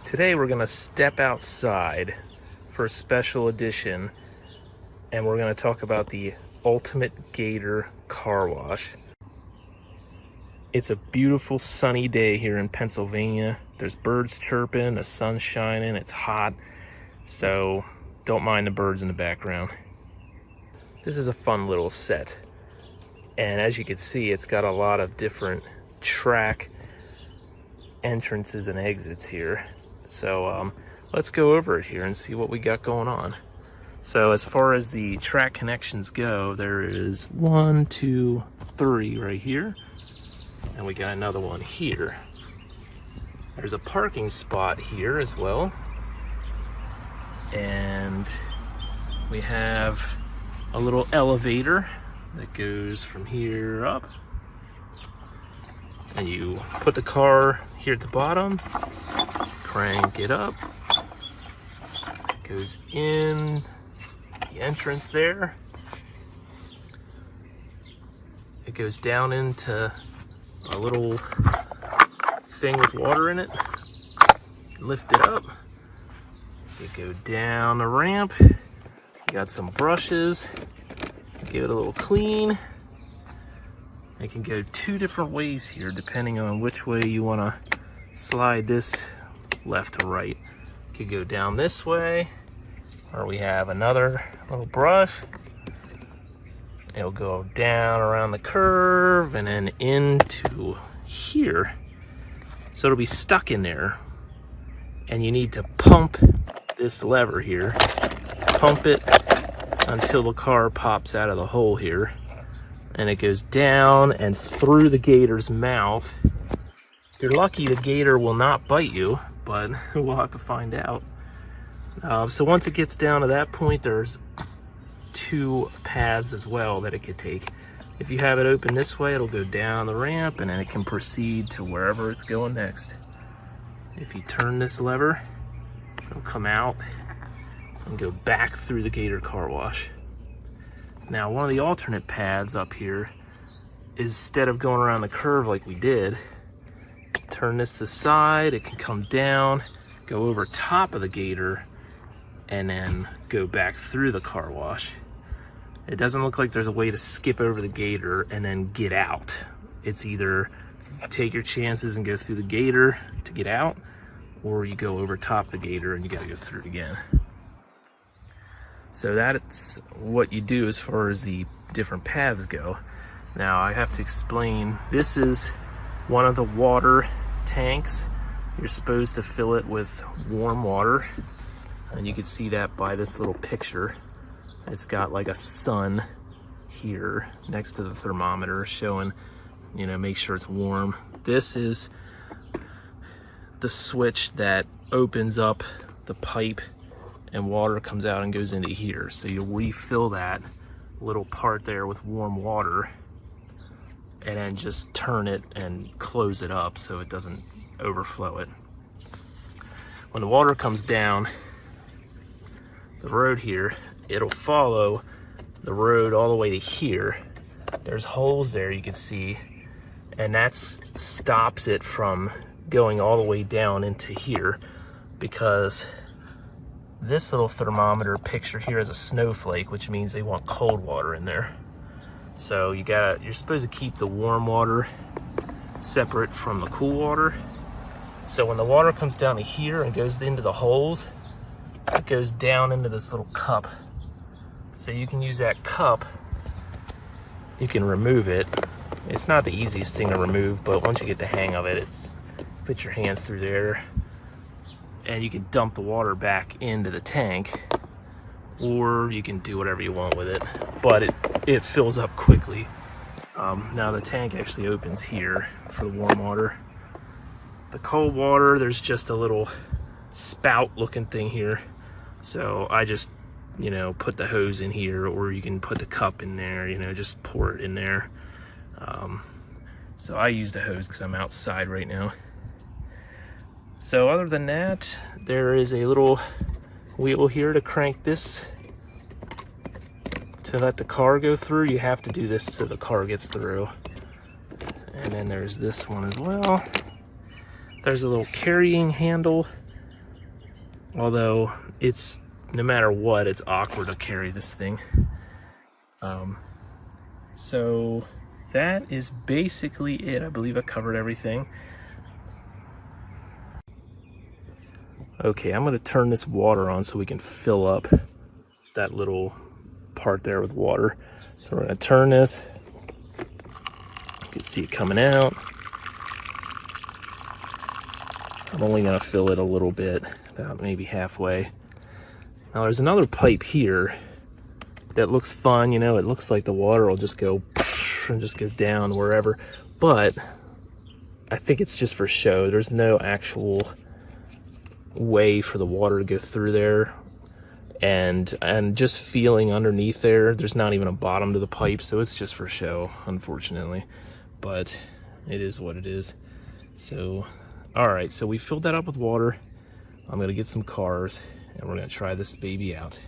Today we're gonna step outside for a special edition, and we're gonna talk about the Ultimate Gator car wash. It's a beautiful sunny day here in Pennsylvania. There's birds chirping, the sun's shining, it's hot, so don't mind the birds in the background. This is a fun little set, and as you can see, it's got a lot of different track entrances and exits here. So let's go over it here and see what we got going on. So as far as the track connections go, there is 1, 2, 3 right here, and we got another one here. There's a parking spot here as well, and we have a little elevator that goes from here up, and you put the car here at the bottom, crank it up, it goes in the entrance there, it goes down into a little thing with water in it, lift it up, you go down the ramp, you got some brushes, give it a little clean. It can go 2 different ways here depending on which way you want to slide this left to right. It could go down this way, or we have another little brush. It'll go down around the curve and then into here. So it'll be stuck in there, and you need to pump this lever here. Pump it until the car pops out of the hole here, and it goes down and through the gator's mouth. If you're lucky, the gator will not bite you, but we'll have to find out. So once it gets down to that point, there's 2 paths as well that it could take. If you have it open this way, it'll go down the ramp, and then it can proceed to wherever it's going next. If you turn this lever, it'll come out and go back through the Gator car wash. Now, one of the alternate paths up here is, instead of going around the curve like we did, turn this to the side, it can come down, go over top of the Gator, and then go back through the car wash. It doesn't look like there's a way to skip over the Gator and then get out. It's either take your chances and go through the Gator to get out, or you go over top the Gator and you gotta go through it again. So that's what you do as far as the different paths go. Now I have to explain, this is one of the water tanks. You're supposed to fill it with warm water, and you can see that by this little picture. It's got like a sun here next to the thermometer showing, you know, make sure it's warm. This is the switch that opens up the pipe and water comes out and goes into here. So you refill that little part there with warm water, and then just turn it and close it up so it doesn't overflow it. When the water comes down the road here, it'll follow the road all the way to here. There's holes there you can see, and that stops it from going all the way down into here, because this little thermometer picture here is a snowflake, which means they want cold water in there. So you're supposed to keep the warm water separate from the cool water. So when the water comes down to here and goes into the holes, it goes down into this little cup. So you can use that cup, you can remove it. It's not the easiest thing to remove, but once you get the hang of it, it's put your hand through there, and you can dump the water back into the tank, or you can do whatever you want with it, but it fills up quickly. Now the tank actually opens here for the warm water. The cold water, there's just a little spout looking thing here, so I just, you know, put the hose in here, or you can put the cup in there, you know, just pour it in there. So I used a hose because I'm outside right now. So other than that, there is a little wheel here to crank this to let the car go through. You have to do this so the car gets through. And then there's this one as well. There's a little carrying handle Although it's, no matter what, it's awkward to carry this thing. So that is basically it. I believe I covered everything. Okay, I'm gonna turn this water on so we can fill up that little part there with water. So we're gonna turn this. You can see it coming out. I'm only gonna fill it a little bit, about maybe halfway. Now there's another pipe here that looks fun, you know, it looks like the water will just go and just go down wherever, but I think it's just for show. There's no actual way for the water to go through there, and just feeling underneath there's not even a bottom to the pipe, so it's just for show, unfortunately, but it is what it is. So all right, so we filled that up with water. I'm gonna get some cars and we're gonna try this baby out.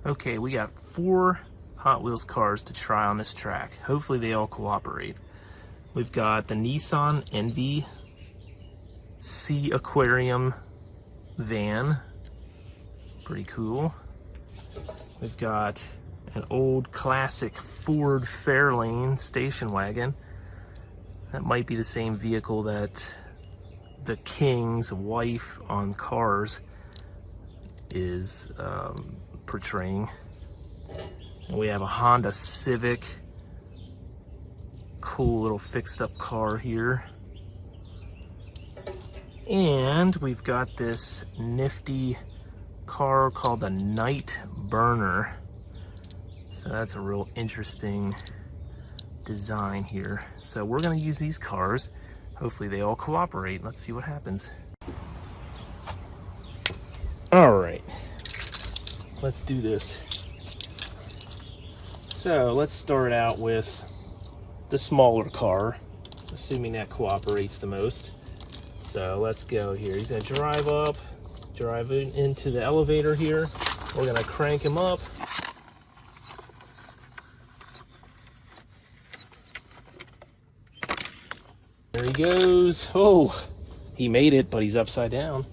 Okay, we got 4 Hot Wheels cars to try on this track. Hopefully they all cooperate. We've got the Nissan Envy Sea Aquarium van, pretty cool. We've got an old classic Ford Fairlane station wagon. That might be the same vehicle that the King's wife on Cars is portraying. And we have a Honda Civic, cool little fixed up car here. And we've got this nifty car called the Night Burner. So that's a real interesting design here. So we're going to use these cars. Hopefully they all cooperate. Let's see what happens. All right, let's do this. So let's start out with the smaller car, assuming that cooperates the most. So let's go here. He's going to drive into the elevator here. We're going to crank him up. There he goes. Oh, he made it, but he's upside down.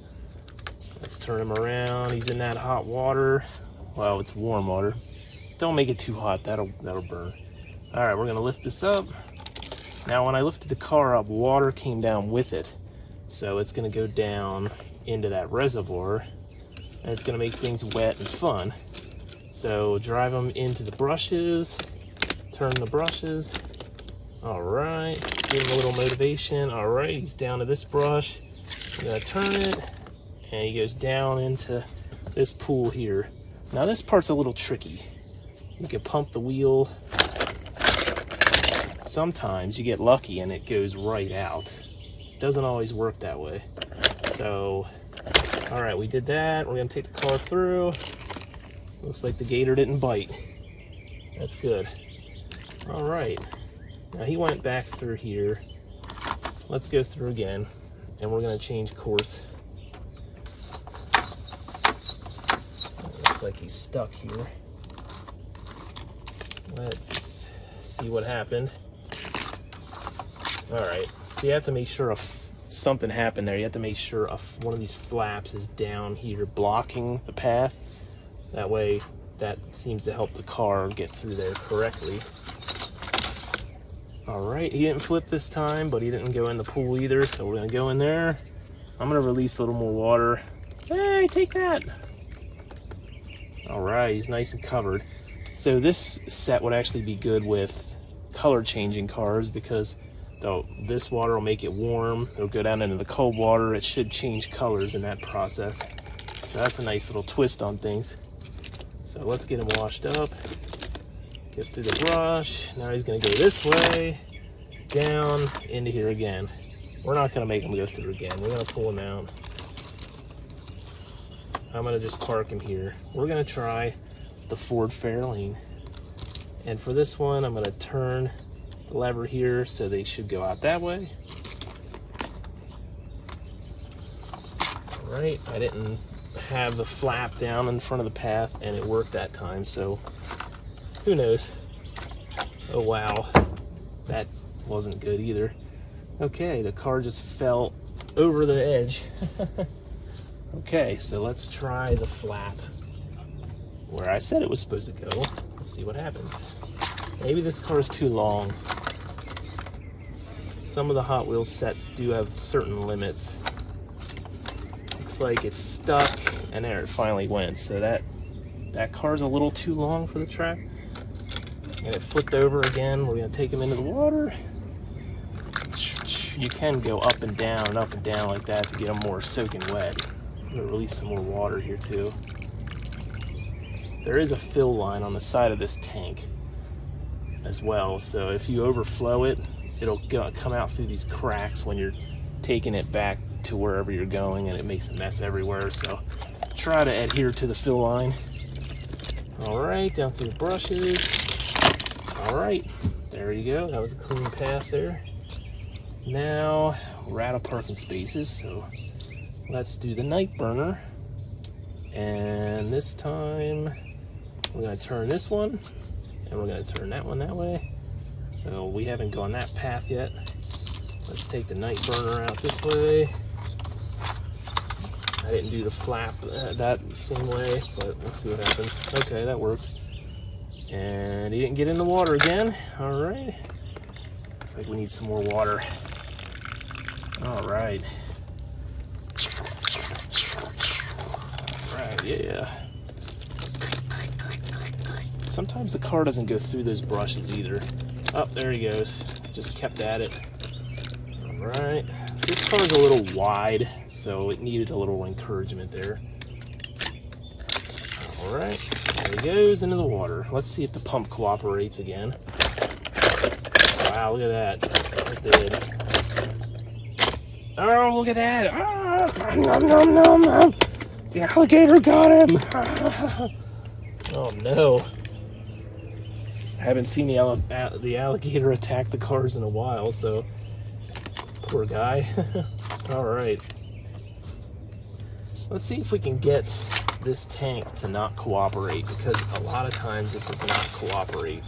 Let's turn him around. He's in that hot water. Well, it's warm water. Don't make it too hot. That'll burn. All right, we're gonna lift this up. Now, when I lifted the car up, water came down with it. So it's gonna go down into that reservoir, and it's gonna make things wet and fun. So drive him into the brushes, turn the brushes. All right, give him a little motivation. All right, he's down to this brush. I'm gonna turn it, and he goes down into this pool here. Now this part's a little tricky. You can pump the wheel. Sometimes you get lucky and it goes right out. Doesn't always work that way. So, all right, we did that. We're gonna take the car through. Looks like the Gator didn't bite. That's good. All right. Now he went back through here. Let's go through again, and we're gonna change course. Looks like he's stuck here. Let's see what happened. All right, so you have to make sure something happened there. You have to make sure one of these flaps is down here blocking the path. That way, that seems to help the car get through there correctly. All right, he didn't flip this time, but he didn't go in the pool either, so we're gonna go in there. I'm gonna release a little more water. Hey, take that. All right, he's nice and covered. So this set would actually be good with color changing cars, because this water will make it warm. It'll go down into the cold water. It should change colors in that process. So that's a nice little twist on things. So let's get him washed up. Get through the brush. Now he's gonna go this way, down into here again. We're not gonna make him go through again. We're gonna pull him out. I'm gonna just park him here. We're gonna try the Ford Fairlane. And for this one, I'm gonna turn the lever here so they should go out that way. All right, I didn't have the flap down in front of the path and it worked that time, so who knows? Oh wow, that wasn't good either. Okay, the car just fell over the edge. Okay, so let's try the flap where I said it was supposed to go. Let's see what happens. Maybe this car is too long. Some of the Hot Wheels sets do have certain limits. Looks like it's stuck, and there it finally went. So that car's a little too long for the track. And it flipped over again. We're gonna take him into the water. You can go up and down like that to get them more soaking wet. I'm gonna release some more water here too. There is a fill line on the side of this tank as well, so if you overflow it, it'll come out through these cracks when you're taking it back to wherever you're going, and it makes a mess everywhere. So try to adhere to the fill line. All right, down through the brushes. All right, there you go. That was a clean path there. Now we're out of parking spaces, so let's do the night burner. And this time we're going to turn this one, and we're going to turn that one that way. So we haven't gone that path yet. Let's take the night burner out this way. I didn't do the flap that same way, but let's see what happens. Okay, that worked. And he didn't get in the water again. All right. Looks like we need some more water. All right. All right, yeah. Sometimes the car doesn't go through those brushes either. Oh, there he goes. Just kept at it. All right. This car is a little wide, so it needed a little encouragement there. All right. There he goes into the water. Let's see if the pump cooperates again. Wow, look at that. It did. Oh, look at that. Ah, nom, nom, nom, nom. The alligator got him. Oh, no. I haven't seen the alligator attack the cars in a while, so poor guy. All right. Let's see if we can get this tank to not cooperate, because a lot of times it does not cooperate.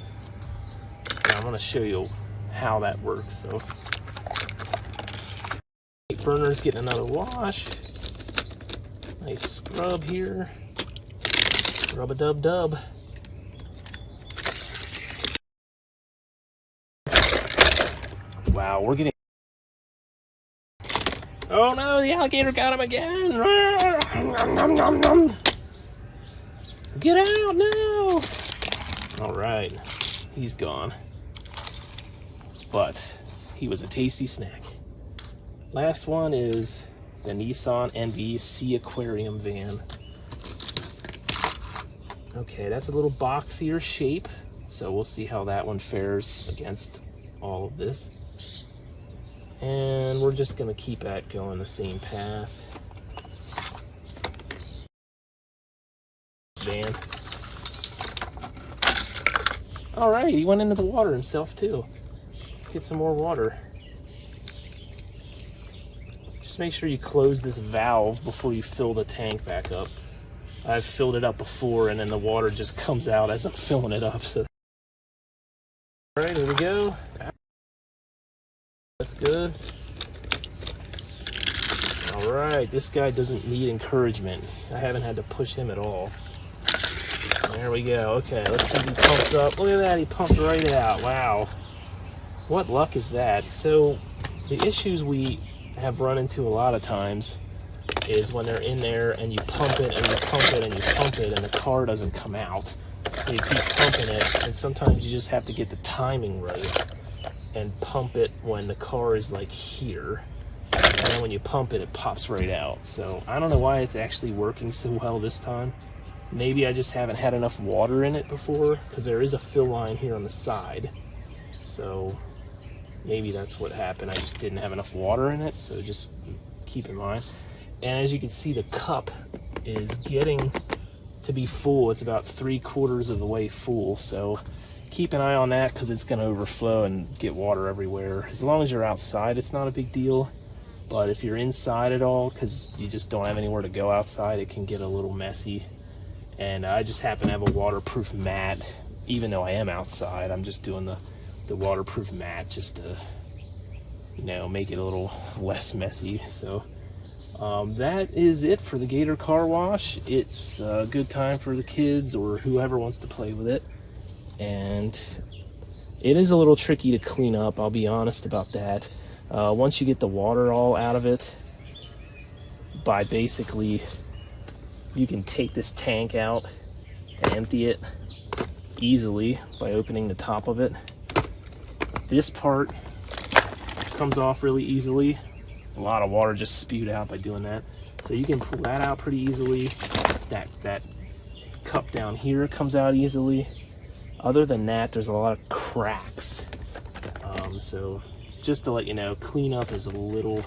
Now I'm going to show you how that works. So burner's getting another wash. Nice scrub here. Scrub-a-dub-dub. Wow, we're getting... Oh no, the alligator got him again! Nom, nom, nom. Get out now! Alright, he's gone. But he was a tasty snack. Last one is the Nissan NV Sea Aquarium van. Okay, that's a little boxier shape, so we'll see how that one fares against all of this. And we're just gonna keep at going the same path. Van. All right, he went into the water himself too. Let's get some more water. Just make sure you close this valve before you fill the tank back up. I've filled it up before, and then the water just comes out as I'm filling it up. So, all right, here we go. That's good. All right, this guy doesn't need encouragement. I haven't had to push him at all. There we go. Okay, let's see if he pumps up. Look at that, he pumped right out. Wow. What luck is that? So the issues we have run into a lot of times is when they're in there and you pump it and you pump it and you pump it and the car doesn't come out. So you keep pumping it, and sometimes you just have to get the timing right and pump it when the car is like here. And then when you pump it, it pops right out. So I don't know why it's actually working so well this time. Maybe I just haven't had enough water in it before, because there is a fill line here on the side. So maybe that's what happened. I just didn't have enough water in it, so just keep in mind. And as you can see, the cup is getting to be full. It's about 3/4 of the way full, so keep an eye on that, because it's going to overflow and get water everywhere. As long as you're outside, it's not a big deal. But if you're inside at all, because you just don't have anywhere to go outside, it can get a little messy. And I just happen to have a waterproof mat. Even though I am outside, I'm just doing the waterproof mat just to, you know, make it a little less messy. So That is it for the Gator car wash. It's a good time for the kids or whoever wants to play with it. And it is a little tricky to clean up, I'll be honest about that. Once you get the water all out of it, by basically, you can take this tank out and empty it easily by opening the top of it. This part comes off really easily. A lot of water just spewed out by doing that. So you can pull that out pretty easily. That cup down here comes out easily. Other than that, there's a lot of cracks. So just to let you know, cleanup is a little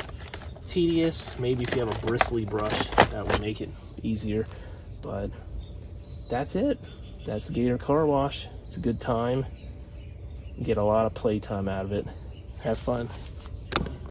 tedious. Maybe if you have a bristly brush, that will make it easier. But that's it. That's the Gator car wash. It's a good time. You get a lot of playtime out of it. Have fun.